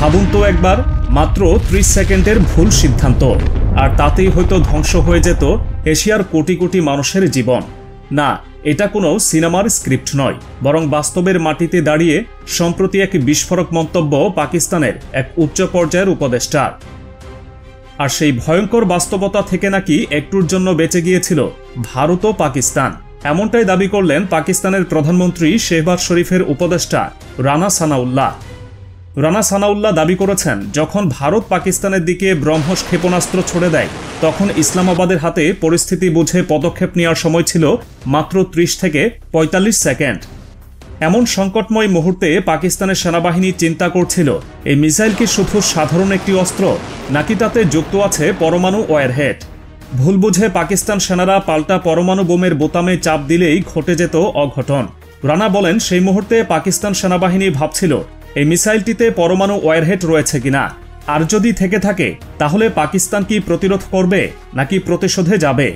ভাবুন তো একবার, মাত্র 30 সেকেন্ডের ভুল সিদ্ধান্ত, আর তাতেই হয়তো ধ্বংস হয়ে যেত এশিয়ার কোটি কোটি মানুষের জীবন। না, এটা কোনো সিনেমার স্ক্রিপ্ট নয়, বরং বাস্তবের মাটিতে দাঁড়িয়ে সম্প্রতি এক বিস্ফোরক মন্তব্য পাকিস্তানের এক উচ্চ পর্যায়ের উপদেষ্টার। আর সেই ভয়ঙ্কর বাস্তবতা থেকে নাকি একটুর জন্য বেঁচে গিয়েছিল ভারত ও পাকিস্তান, এমনটাই দাবি করলেন পাকিস্তানের প্রধানমন্ত্রী শেহবাজ শরীফের উপদেষ্টা রানা সানাউল্লাহ। রানা সানাউল্লাহ দাবি করেছেন, যখন ভারত পাকিস্তানের দিকে ব্রহ্মস ক্ষেপণাস্ত্র ছড়ে দেয় তখন ইসলামাবাদের হাতে পরিস্থিতি বুঝে পদক্ষেপ নেওয়ার সময় ছিল মাত্র 30 থেকে 45 সেকেন্ড। এমন সংকটময় মুহূর্তে পাকিস্তানের সেনাবাহিনী চিন্তা করছিল এই মিসাইল কি শুধু সাধারণ একটি অস্ত্র, নাকি তাতে যুক্ত আছে পরমাণু ওয়ারহেড। ভুল বুঝে পাকিস্তান সেনারা পাল্টা পরমাণু বোমের বোতামে চাপ দিলেই ঘটে যেত অঘটন। রানা বলেন, সেই মুহূর্তে পাকিস্তান সেনাবাহিনী ভাবছিল এই মিসাইলটিতে পরমাণু ওয়ারহেড রয়েছে কিনা, আর যদি থেকে থাকে তাহলে পাকিস্তান কি প্রতিরোধ করবে নাকি প্রতিশোধে যাবে।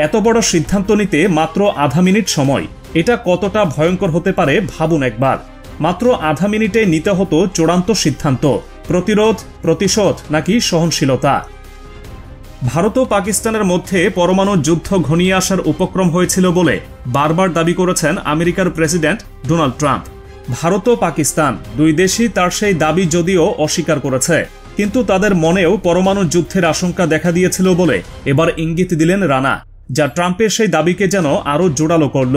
এত বড় সিদ্ধান্ত নিতে মাত্র আধা মিনিট সময়, এটা কতটা ভয়ঙ্কর হতে পারে ভাবুন একবার। মাত্র আধা মিনিটে নিতে হতো চূড়ান্ত সিদ্ধান্ত, প্রতিরোধ, প্রতিশোধ নাকি সহনশীলতা। ভারত ও পাকিস্তানের মধ্যে পরমাণু যুদ্ধ ঘনিয়ে আসার উপক্রম হয়েছিল বলে বারবার দাবি করেছেন আমেরিকার প্রেসিডেন্ট ডোনাল্ড ট্রাম্প। ভারত ও পাকিস্তান দুই দেশই তার সেই দাবি যদিও অস্বীকার করেছে, কিন্তু তাদের মনেও পরমাণু যুদ্ধের আশঙ্কা দেখা দিয়েছিল বলে এবার ইঙ্গিত দিলেন রানা, যা ট্রাম্পের সেই দাবিকে যেন আরও জোরালো করল।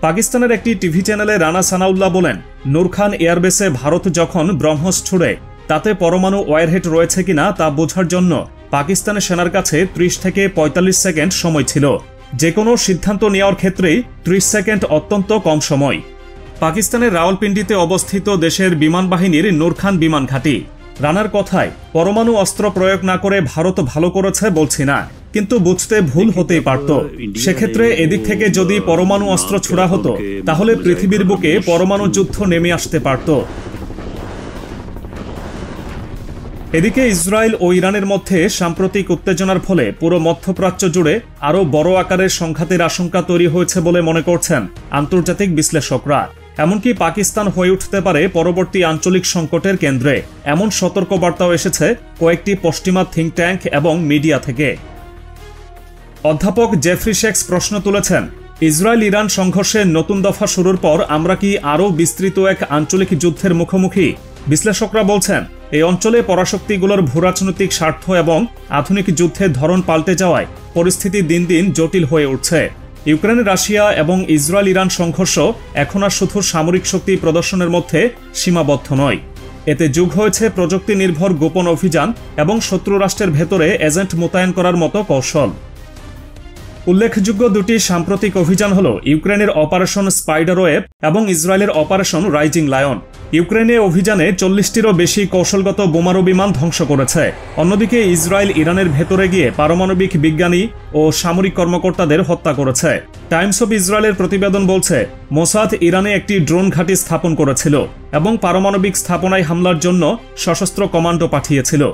পাকিস্তানের একটি টিভি চ্যানেলে রানা সানাউল্লাহ বলেন, নূর খান এয়ারবেসে ভারত যখন ব্রহ্মস ছুড়ে তাতে পরমাণু ওয়ারহেড রয়েছে কিনা তা বোঝার জন্য পাকিস্তানের সেনার কাছে 30 থেকে 45 সেকেন্ড সময় ছিল। যে কোনো সিদ্ধান্ত নেওয়ার ক্ষেত্রেই 30 সেকেন্ড অত্যন্ত কম সময়। পাকিস্তানের রাওয়ালপিন্ডিতে অবস্থিত দেশের বিমান বাহিনীর নূর খান বিমান ঘাঁটি। রানার কথায়, পরমাণু অস্ত্র প্রয়োগ না করে ভারত ভালো করেছে বলছি না, কিন্তু বুঝতে ভুল হতেই পারত। সেক্ষেত্রে এদিক থেকে যদি পরমাণু অস্ত্র ছোড়া হতো তাহলে পৃথিবীর বুকে পরমাণু যুদ্ধ নেমে আসতে পারত। এদিকে ইসরায়েল ও ইরানের মধ্যে সাম্প্রতিক উত্তেজনার ফলে পুরো মধ্যপ্রাচ্য জুড়ে আরও বড় আকারের সংঘাতের আশঙ্কা তৈরি হয়েছে বলে মনে করছেন আন্তর্জাতিক বিশ্লেষকরা। এমনকি পাকিস্তান হয়ে উঠতে পারে পরবর্তী আঞ্চলিক সংকটের কেন্দ্রে, এমন সতর্কবার্তাও এসেছে কয়েকটি পশ্চিমা থিঙ্ক ট্যাঙ্ক এবং মিডিয়া থেকে। অধ্যাপক জেফরি শেক্স প্রশ্ন তুলেছেন, ইসরায়েল ইরান সংঘর্ষের নতুন দফা শুরুর পর আমরা কি আরও বিস্তৃত এক আঞ্চলিক যুদ্ধের মুখোমুখি? বিশ্লেষকরা বলছেন, এই অঞ্চলে পরাশক্তিগুলোর ভূরাজনৈতিক স্বার্থ এবং আধুনিক যুদ্ধের ধরন পাল্টে যাওয়ায় পরিস্থিতি দিন দিন জটিল হয়ে উঠছে। ইউক্রেন, রাশিয়া এবং ইসরায়েল ইরান সংঘর্ষ এখন আর শুধু সামরিক শক্তি প্রদর্শনের মধ্যে সীমাবদ্ধ নয়। এতে যোগ হয়েছে প্রযুক্তি নির্ভর গোপন অভিযান এবং শত্রু রাষ্ট্রের ভেতরে এজেন্ট মোতায়েন করার মতো কৌশল। উল্লেখযোগ্য দুটি সাম্প্রতিক অভিযান হল ইউক্রেনের অপারেশন স্পাইডারওয়েব এবং ইসরায়েলের অপারেশন রাইজিং লায়ন। ইউক্রেনে অভিযানে 40টিরও বেশি কৌশলগত বোমারু বিমান ধ্বংস করেছে। অন্যদিকে ইসরায়েল ইরানের ভেতরে গিয়ে পারমাণবিক বিজ্ঞানী ও সামরিক কর্মকর্তাদের হত্যা করেছে। টাইমস অব ইসরায়েলের প্রতিবেদন বলছে, মোসাদ ইরানে একটি ড্রোন ঘাঁটি স্থাপন করেছিল এবং পারমাণবিক স্থাপনায় হামলার জন্য সশস্ত্র কমান্ডো পাঠিয়েছিল।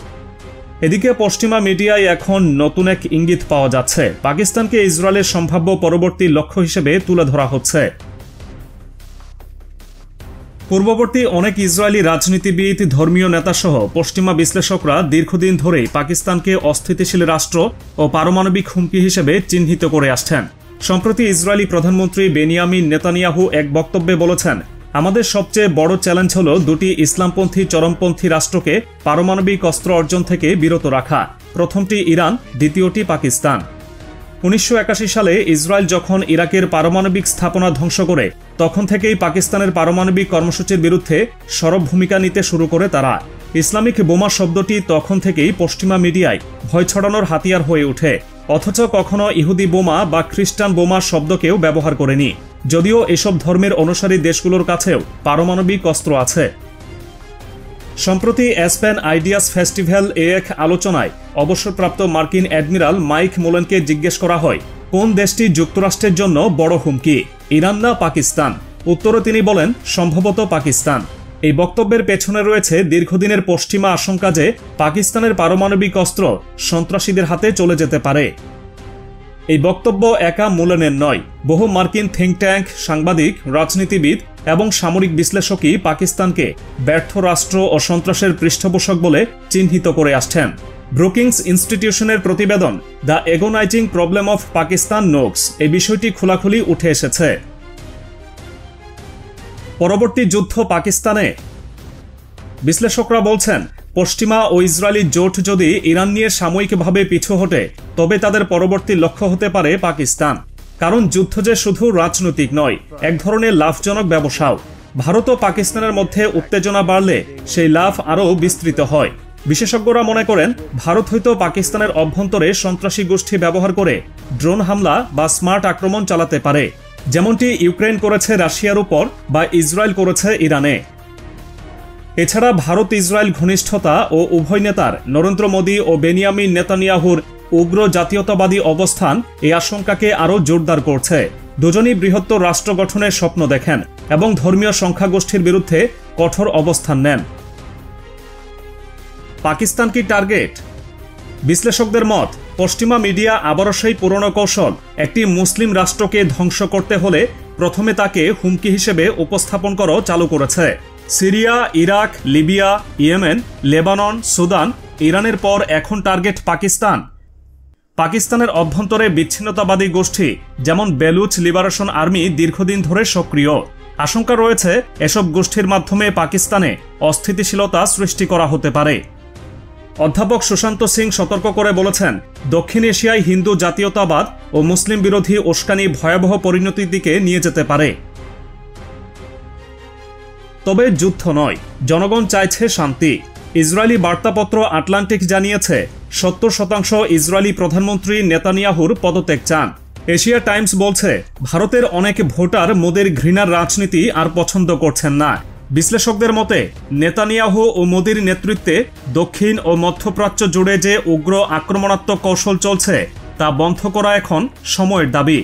এদিকে পশ্চিমা মিডিয়ায় এখন নতুন এক ইঙ্গিত পাওয়া যাচ্ছে, পাকিস্তানকে ইসরায়েলের সম্ভাব্য পরবর্তী লক্ষ্য হিসেবে তুলে ধরা হচ্ছে। পূর্ববর্তী অনেক ইসরায়েলি রাজনীতিবিদ, ধর্মীয় নেতাসহ পশ্চিমা বিশ্লেষকরা দীর্ঘদিন ধরেই পাকিস্তানকে অস্থিতিশীল রাষ্ট্র ও পারমাণবিক হুমকি হিসেবে চিহ্নিত করে আসছেন। সম্প্রতি ইসরায়েলি প্রধানমন্ত্রী বেনিয়ামিন নেতানিয়াহু এক বক্তব্যে বলেছেন, আমাদের সবচেয়ে বড় চ্যালেঞ্জ হল দুটি ইসলামপন্থী চরমপন্থী রাষ্ট্রকে পারমাণবিক অস্ত্র অর্জন থেকে বিরত রাখা। প্রথমটি ইরান, দ্বিতীয়টি পাকিস্তান। 1981 সালে ইসরায়েল যখন ইরাকের পারমাণবিক স্থাপনা ধ্বংস করে, তখন থেকেই পাকিস্তানের পারমাণবিক কর্মসূচির বিরুদ্ধে সরব ভূমিকা নিতে শুরু করে তারা। ইসলামিক বোমা শব্দটি তখন থেকেই পশ্চিমা মিডিয়ায় ভয় ছড়ানোর হাতিয়ার হয়ে ওঠে, অথচ কখনো ইহুদি বোমা বা খ্রিস্টান বোমা শব্দকেও ব্যবহার করেনি, যদিও এসব ধর্মের অনুসারী দেশগুলোর কাছেও পারমাণবিক অস্ত্র আছে। সম্প্রতি অ্যাসপেন আইডিয়াস ফেস্টিভ্যাল এক আলোচনায় অবসরপ্রাপ্ত মার্কিন অ্যাডমিরাল মাইক মোলেনকে জিজ্ঞেস করা হয়, কোন দেশটি যুক্তরাষ্ট্রের জন্য বড় হুমকি, ইরান না পাকিস্তান? উত্তরে তিনি বলেন, সম্ভবত পাকিস্তান। এই বক্তব্যের পেছনে রয়েছে দীর্ঘদিনের পশ্চিমা আশঙ্কা যে পাকিস্তানের পারমাণবিক অস্ত্র সন্ত্রাসীদের হাতে চলে যেতে পারে। এই বক্তব্য একা মোলেনের নয়, বহু মার্কিন থিঙ্ক ট্যাঙ্ক, সাংবাদিক, রাজনীতিবিদ এবং সামরিক বিশ্লেষকই পাকিস্তানকে ব্যর্থ রাষ্ট্র ও সন্ত্রাসের পৃষ্ঠপোষক বলে চিহ্নিত করে আসছেন। ব্রুকিংস ইনস্টিটিউশনের প্রতিবেদন the agonising problem of Pakistan notes এই বিষয়টি খোলাখুলি উঠে এসেছে। পরবর্তী যুদ্ধ পাকিস্তানে। বিশ্লেষকরা বলছেন, পশ্চিমা ও ইসরায়েলি জোট যদি ইরান নিয়ে সাময়িকভাবে পিছু হটে তবে তাদের পরবর্তী লক্ষ্য হতে পারে পাকিস্তান। কারণ যুদ্ধ যে শুধু রাজনৈতিক নয়, এক ধরনের লাভজনক ব্যবসাও। ভারত ও পাকিস্তানের মধ্যে উত্তেজনা বাড়লে সেই লাভ আরও বিস্তৃত হয়। বিশেষজ্ঞরা মনে করেন, ভারত হয়তো পাকিস্তানের অভ্যন্তরে সন্ত্রাসী গোষ্ঠী ব্যবহার করে ড্রোন হামলা বা স্মার্ট আক্রমণ চালাতে পারে, যেমনটি ইউক্রেন করেছে রাশিয়ার উপর বা ইসরায়েল করেছে ইরানে। এছাড়া ভারত ইসরায়েল ঘনিষ্ঠতা ও উভয় নেতার নরেন্দ্র মোদী ও বেনিয়ামিন নেতানিয়াহুর উগ্র জাতীয়তাবাদী অবস্থান এই আশঙ্কাকে আরও জোরদার করছে। দুজনই বৃহত্তর রাষ্ট্র গঠনের স্বপ্ন দেখেন এবং ধর্মীয় সংখ্যাগোষ্ঠীর বিরুদ্ধে কঠোর অবস্থান নেন। পাকিস্তান কি টার্গেট? বিশ্লেষকদের মত, পশ্চিমা মিডিয়া আবারও সেই পুরনো কৌশল, একটি মুসলিম রাষ্ট্রকে ধ্বংস করতে হলে প্রথমে তাকে হুমকি হিসেবে উপস্থাপন করা চালু করেছে। Syria, Iraq, Libya, Yemen, Lebanon, Sudan, ইরানের পর এখন টার্গেট পাকিস্তান। পাকিস্তানের অভ্যন্তরে বিচ্ছিন্নতাবাদী গোষ্ঠী যেমন বেলুচ লিবারেশন আর্মি দীর্ঘদিন ধরে সক্রিয়। আশঙ্কা রয়েছে এসব গোষ্ঠীর মাধ্যমে পাকিস্তানে অস্থিতিশীলতা সৃষ্টি করা হতে পারে। অধ্যাপক সুশান্ত সিং সতর্ক করে বলেছেন, দক্ষিণ এশিয়ায় হিন্দু জাতীয়তাবাদ ও মুসলিম বিরোধী উস্কানি ভয়াবহ পরিণতির দিকে নিয়ে যেতে পারে। তবে যুদ্ধ নয়, জনগণ চাইছে শান্তি। ইসরায়েলি বার্তাপত্র আটলান্টিক জানিয়েছে 70% ইসরায়েলি প্রধানমন্ত্রী নেতানিয়াহুর পদত্যাগ চান। এশিয়া টাইমস বলছে, ভারতের অনেক ভোটার মোদির ঘৃণার রাজনীতি আর পছন্দ করছেন না। বিশ্লেষকদের মতে, নেতানিয়াহু ও মোদির নেতৃত্বে দক্ষিণ ও মধ্যপ্রাচ্য জুড়ে যে উগ্র আক্রমণাত্মক কৌশল চলছে তা বন্ধ করা এখন সময়ের দাবি।